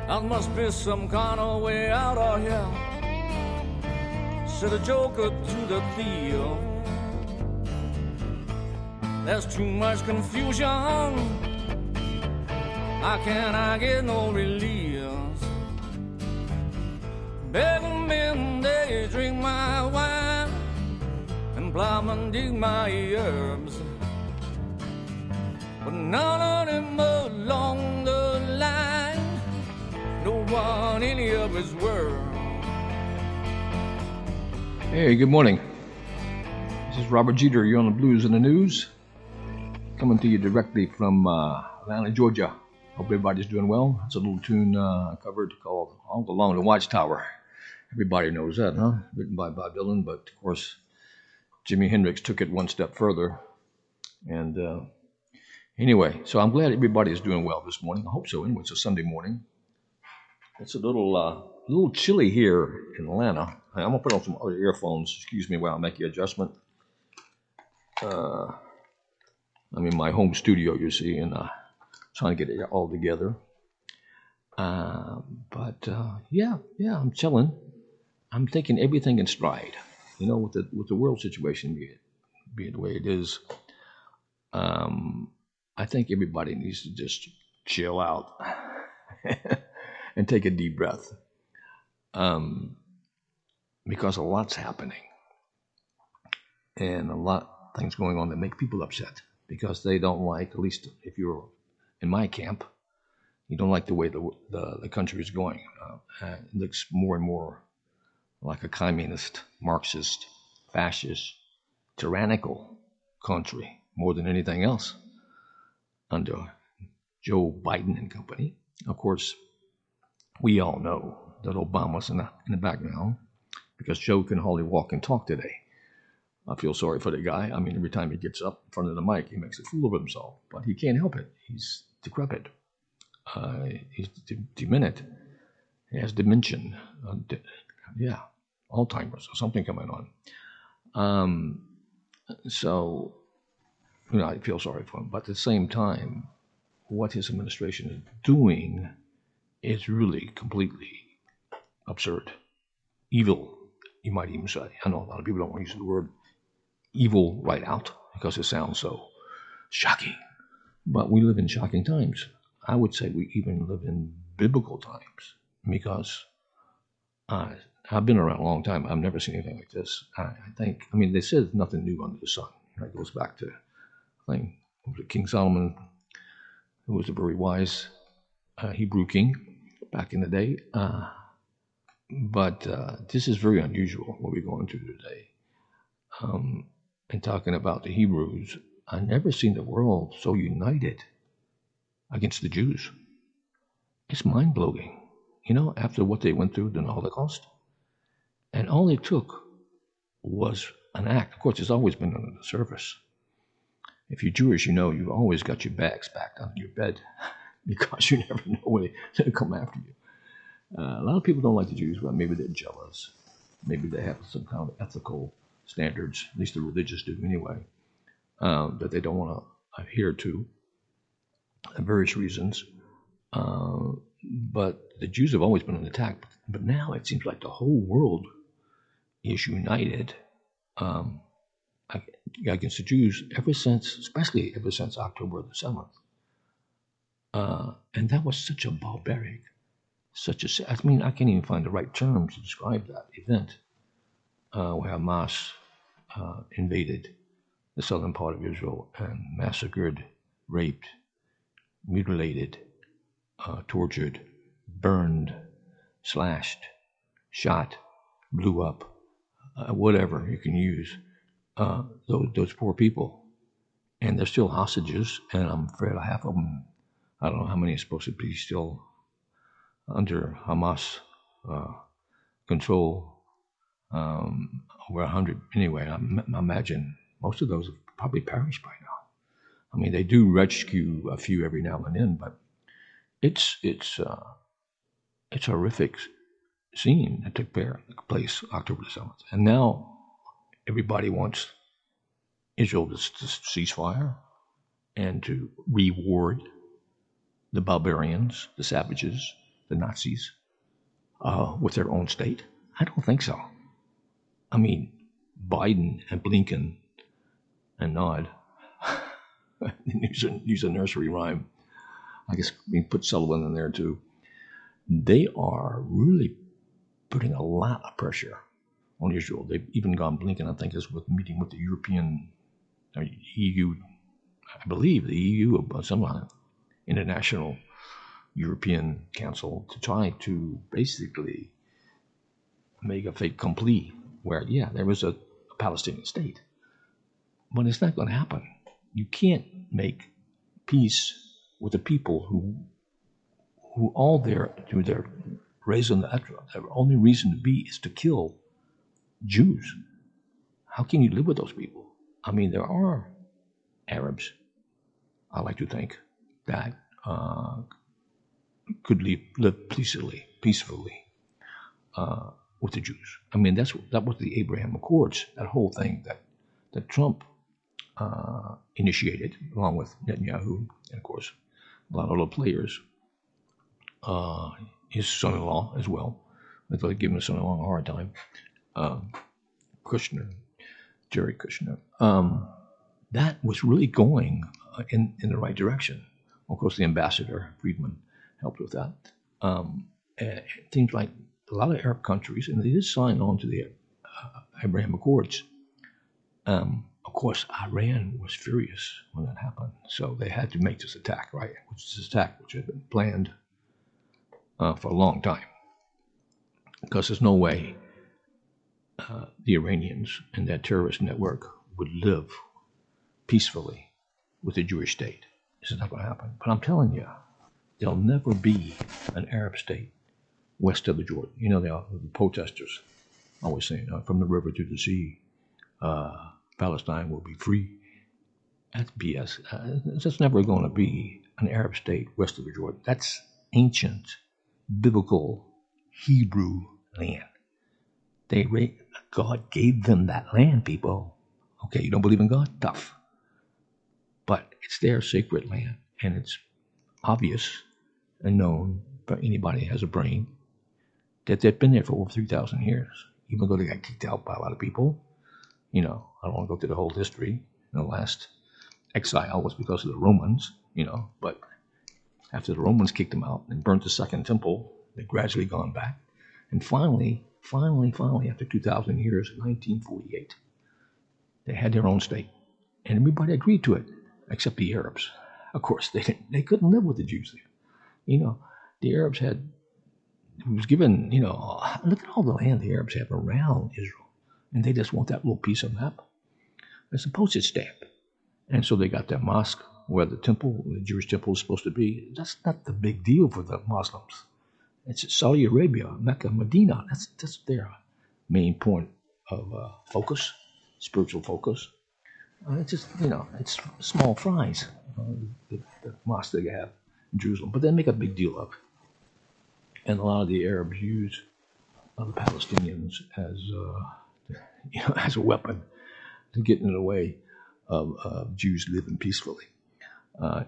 There must be some kind of way out of here, said the joker to the thief. There's too much confusion, how can I get no relief? Begging men, they drink my wine, and plowmen dig my herbs, but none of them along the line, no one any of his world. Hey, good morning. This is Robert Jeter. You're on the Blues and the News, coming to you directly from Atlanta, Georgia. Hope everybody's doing well. It's a little tune covered called All Along the Watchtower. Everybody knows that, huh? Written by Bob Dylan, but of course, Jimi Hendrix took it one step further. And anyway, so I'm glad everybody is doing well this morning. I hope so. Anyway, it's a Sunday morning. It's a little chilly here in Atlanta. I'm gonna put on some other earphones. Excuse me while I make the adjustment. I'm in my home studio, you see, and trying to get it all together. Yeah, I'm chilling. I'm taking everything in stride. You know, with the world situation being the way it is, I think everybody needs to just chill out and take a deep breath, because a lot's happening and a lot of things going on that make people upset because they don't like, at least if you're in my camp, you don't like the way the country is going. It looks more and more like a communist, Marxist, fascist, tyrannical country more than anything else under Joe Biden and company. Of course, we all know that Obama's in the background because Joe can hardly walk and talk today. I feel sorry for the guy. I mean, every time he gets up in front of the mic, he makes a fool of himself, but he can't help it. He's decrepit. He's demented. He has dementia. Alzheimer's or something coming on. So, you know, I feel sorry for him. But at the same time, what his administration is doing is really completely absurd. Evil, you might even say. I know a lot of people don't want to use the word evil right out because it sounds so shocking. But we live in shocking times. I would say we even live in biblical times because I've been around a long time. I've never seen anything like this. I mean, they said nothing new under the sun. It goes back to, I think, King Solomon, who was a very wise Hebrew king back in the day. But this is very unusual, what we're going through today. And talking about the Hebrews, I've never seen the world so united against the Jews. It's mind-blowing, you know, after what they went through in the Holocaust. And all it took was an act. Of course, it's always been under the surface. If you're Jewish, you know you've always got your bags packed under your bed because you never know when they're going to come after you. A lot of people don't like the Jews, but maybe they're jealous. Maybe they have some kind of ethical standards, at least the religious do anyway, that they don't want to adhere to for various reasons. But the Jews have always been on attack. But now it seems like the whole world is united against the Jews especially ever since October the 7th. And that was such a barbaric, I can't even find the right terms to describe that event where Hamas invaded the southern part of Israel and massacred, raped, mutilated, tortured, burned, slashed, shot, blew up, whatever you can use, those poor people. And they're still hostages, and I'm afraid half of them, I don't know how many are supposed to be still under Hamas control, over 100 anyway. I imagine most of those have probably perished by now. I mean, they do rescue a few every now and then, but it's a horrific scene that took place October the 7th. And now everybody wants Israel to cease fire and to reward the barbarians, the savages, the Nazis, with their own state? I don't think so. I mean, Biden and Blinken and Nod, use a nursery rhyme. I guess we can put Sullivan in there too. They are really putting a lot of pressure on Israel. They've even gone, Blinken, I think, is with meeting with the European or EU, I believe the EU, some international European Council, to try to basically make a fait accompli where, yeah, there was a Palestinian state. But it's not going to happen. You can't make peace with the people who all their reason, their only reason to be is to kill Jews. How can you live with those people? I mean, there are Arabs, I like to think, that could live peacefully with the Jews. I mean, that was the Abraham Accords, that whole thing that Trump initiated, along with Netanyahu, and of course, a lot of other players. His son-in-law as well. I thought I'd give him his son-in-law a hard time. Kushner, Jared Kushner. That was really going in the right direction. Of course, the ambassador, Friedman, helped with that. It seems like a lot of Arab countries, and they did sign on to the Abraham Accords. Of course, Iran was furious when that happened, so they had to make this attack, right? Which had been planned for a long time, because there's no way the Iranians and that terrorist network would live peacefully with the Jewish state. This is not going to happen. But I'm telling you, there'll never be an Arab state west of the Jordan. You know, the protesters always saying, from the river to the sea, Palestine will be free. That's BS. There's never going to be an Arab state west of the Jordan. That's ancient, biblical, Hebrew land. God gave them that land, people. Okay, you don't believe in God? Tough. But it's their sacred land, and it's obvious and known by anybody who has a brain that they've been there for over 3,000 years, even though they got kicked out by a lot of people. You know, I don't want to go through the whole history. The last exile was because of the Romans, but after the Romans kicked them out and burnt the second temple, they've gradually gone back. And finally, after 2,000 years, in 1948, they had their own state. And everybody agreed to it, except the Arabs. Of course, they couldn't live with the Jews there. The Arabs it was given, look at all the land the Arabs have around Israel. And they just want that little piece of map. It's a postage stamp. And so they got that mosque where the Jewish temple is supposed to be. That's not the big deal for the Muslims. It's Saudi Arabia, Mecca, Medina. That's their main point of focus, spiritual focus. It's just, it's small fries, the mosque they have in Jerusalem. But they make a big deal of it. And a lot of the Arabs use the Palestinians as a weapon to get in the way of Jews living peacefully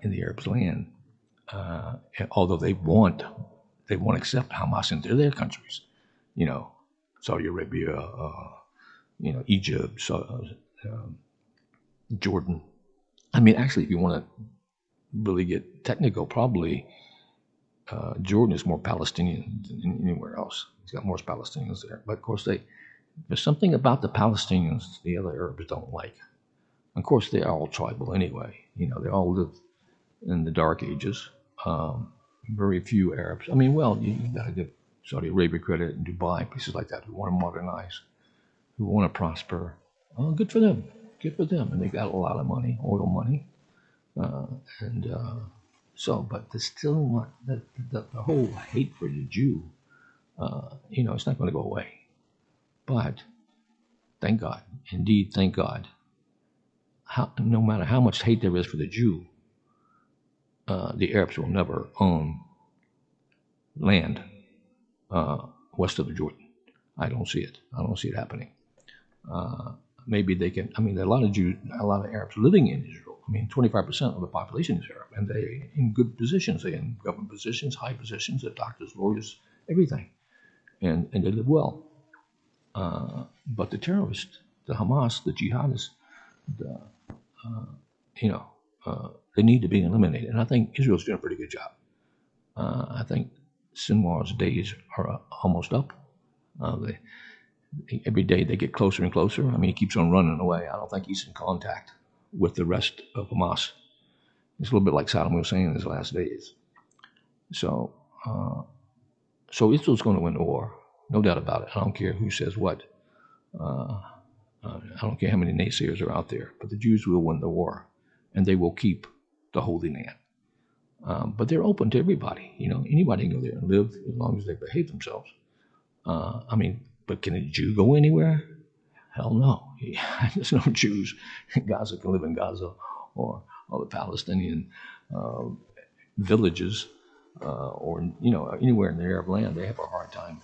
in the Arabs' land. Although they won't accept Hamas into their countries. Saudi Arabia, Egypt, Jordan. I mean, actually, if you want to really get technical, probably Jordan is more Palestinian than anywhere else. It's got more Palestinians there. But of course, there's something about the Palestinians the other Arabs don't like. Of course, they're all tribal anyway. They all live in the Dark Ages. Very few Arabs. I mean, well, you got to give Saudi Arabia credit and Dubai, places like that, who want to modernize, who want to prosper. Oh, good for them. Good for them. And they got a lot of money, oil money. But there's still the whole hate for the Jew, it's not going to go away. But thank God, indeed, thank God, no matter how much hate there is for the Jew, the Arabs will never own land west of the Jordan. I don't see it. I don't see it happening. maybe they can. I mean, there are a lot of Arabs living in Israel. I mean, 25% of the population is Arab, and they're in good positions. They're in government positions, high positions. They're doctors, lawyers, everything, and they live well. But the terrorists, the Hamas, the jihadists, they need to be eliminated. And I think Israel's doing a pretty good job. I think Sinwar's days are almost up. Every day they get closer and closer. I mean, he keeps on running away. I don't think he's in contact with the rest of Hamas. It's a little bit like Saddam Hussein in his last days. So Israel's going to win the war, no doubt about it. I don't care who says what. I don't care how many naysayers are out there, but the Jews will win the war, and they will keep the Holy Land. But they're open to everybody. Anybody can go there and live as long as they behave themselves. But can a Jew go anywhere? Hell no. There's no Jews in Gaza can live in Gaza or the Palestinian villages or anywhere in the Arab land. They have a hard time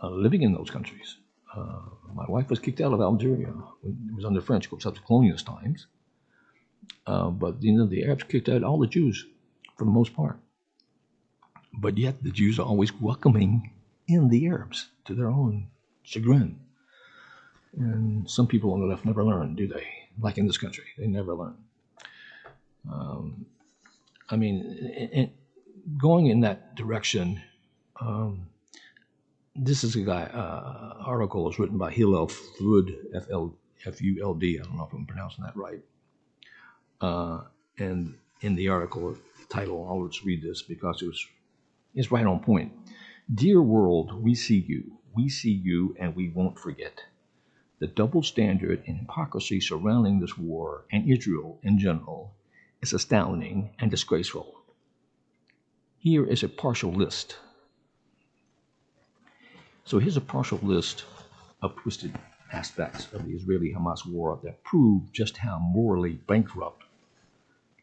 living in those countries. My wife was kicked out of Algeria when it was under French, of course, colonialist times. But the Arabs kicked out all the Jews for the most part. But yet the Jews are always welcoming in the Arabs to their own chagrin. And some people on the left never learn, do they? Like in this country, they never learn. Going in that direction, this is a guy, article is written by Hillel Fuld, F-U-L-D, I don't know if I'm pronouncing that right. And in the article title, I'll just read this because it's right on point. Dear world, we see you, and we won't forget. The double standard and hypocrisy surrounding this war and Israel in general is astounding and disgraceful. Here is a partial list. So here's a partial list of twisted aspects of the Israeli-Hamas war that prove just how morally bankrupt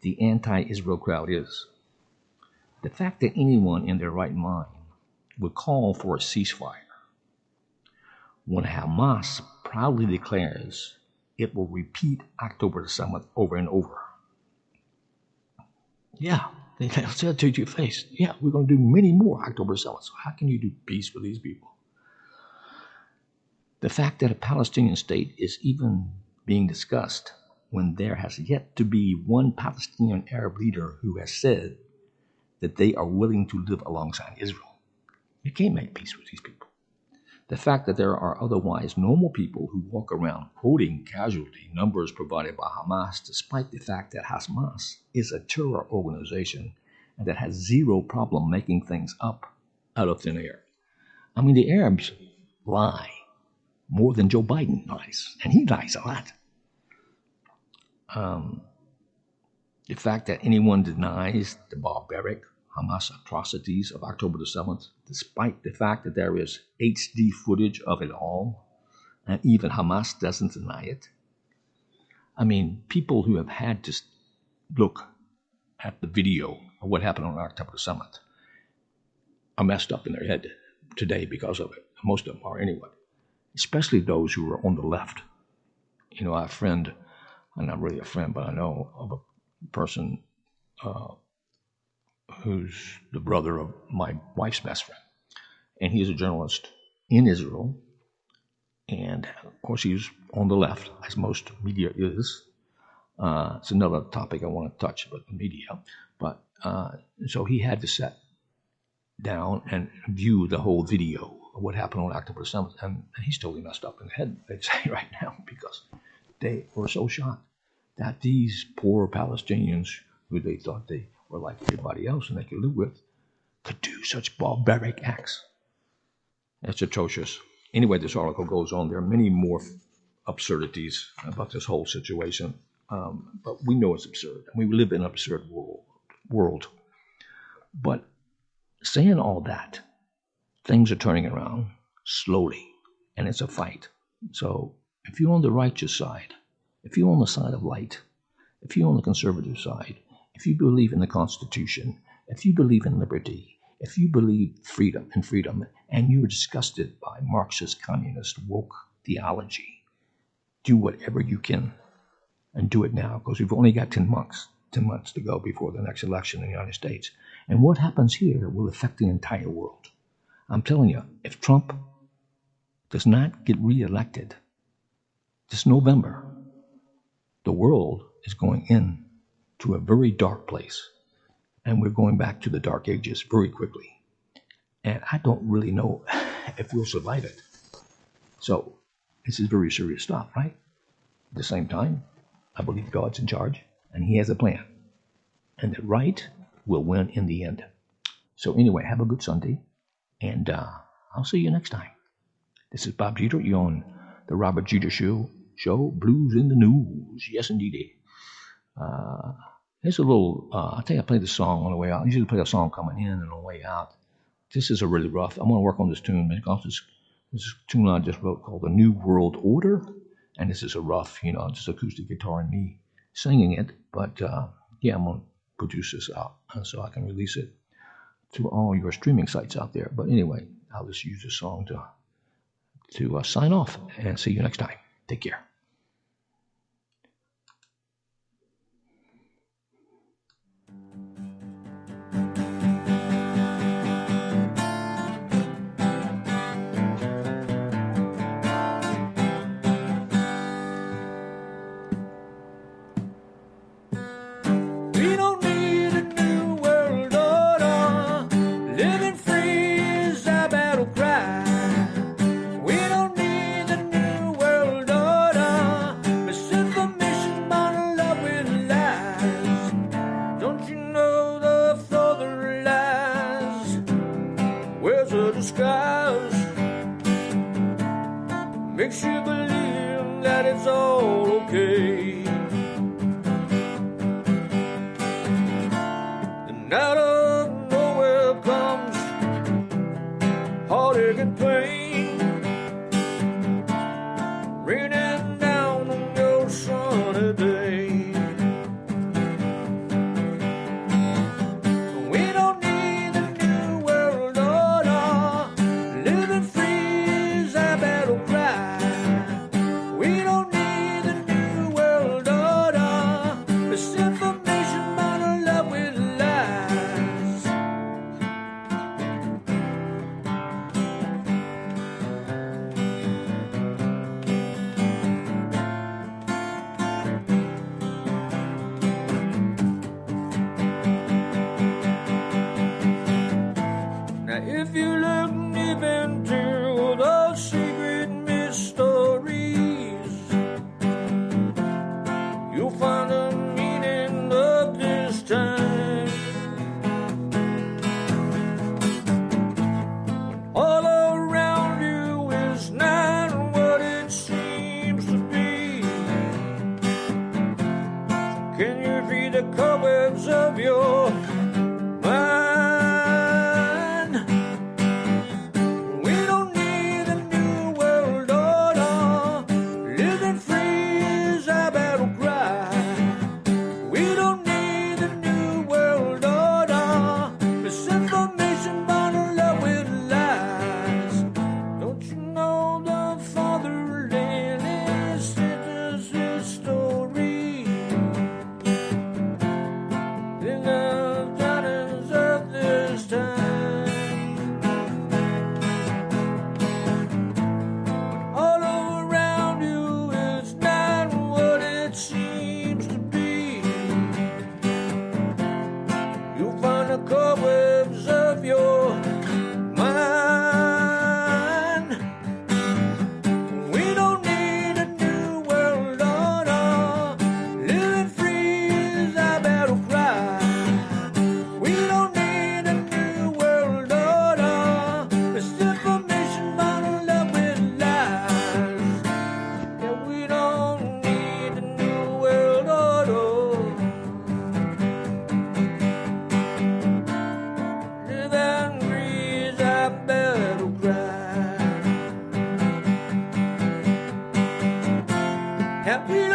the anti-Israel crowd is. The fact that anyone in their right mind would call for a ceasefire when Hamas proudly declares it will repeat October the 7th over and over. Yeah, they'll say it to your face. Yeah, we're going to do many more October 7th. So how can you do peace with these people? The fact that a Palestinian state is even being discussed when there has yet to be one Palestinian Arab leader who has said that they are willing to live alongside Israel. You can't make peace with these people. The fact that there are otherwise normal people who walk around quoting casualty numbers provided by Hamas, despite the fact that Hamas is a terror organization and that has zero problem making things up out of thin air. The Arabs lie more than Joe Biden lies, and he lies a lot. The fact that anyone denies the barbaric Hamas atrocities of October the 7th, despite the fact that there is HD footage of it all, and even Hamas doesn't deny it. People who have had to look at the video of what happened on October the 7th are messed up in their head today because of it. Most of them are anyway, especially those who are on the left. I have a friend, I'm not really a friend, but I know of a person who's the brother of my wife's best friend. And he's a journalist in Israel. And, of course, he's on the left, as most media is. It's another topic I want to touch about the media. But so he had to sit down and view the whole video of what happened on October 7th. And he's totally messed up in the head, they'd say right now, because they were so shocked that these poor Palestinians, who they thought they were like everybody else and they could live with, could do such barbaric acts. It's atrocious. Anyway, this article goes on. There are many more absurdities about this whole situation, but we know it's absurd. We live in an absurd world. But saying all that, things are turning around slowly, and it's a fight. So if you're on the righteous side, if you're on the side of light, if you're on the conservative side, if you believe in the Constitution, if you believe in liberty, if you believe freedom, and you're disgusted by Marxist, communist, woke theology. Do whatever you can, and do it now, because we've only got 10 months to go before the next election in the United States. And what happens here will affect the entire world. I'm telling you, if Trump does not get reelected this November, the world is going into a very dark place. And we're going back to the dark ages very quickly. And I don't really know if we'll survive it. So this is very serious stuff, right? At the same time, I believe God's in charge and he has a plan. And the right will win in the end. So anyway, have a good Sunday. And I'll see you next time. This is Bob Jeter. You're on the Robert Jeter Show, Blues in the News. Yes, indeed. Here's a little, I think I played the song on the way out. I usually play a song coming in and on the way out. This is a really rough, I'm going to work on this tune because this tune I just wrote called The New World Order. And this is a rough, just acoustic guitar and me singing it. But yeah, I'm going to produce this out so I can release it to all your streaming sites out there. But anyway, I'll just use this song to sign off and see you next time. Take care. Makes you believe that it's all okay. And out of nowhere comes heartache and pain, raining down on your sunny day. We don't need the new world order, living free is our battle cry. If you look deep into those secret mysteries, you'll find the meaning of this time. All around you is not what it seems to be. Can you free the cobwebs of your mind? Cobwebs of your mind. We don't need a new world order, living free is our battle cry. We don't need a new world order, misinformation bottled up with lies. Yeah, we don't need a new world order. Happy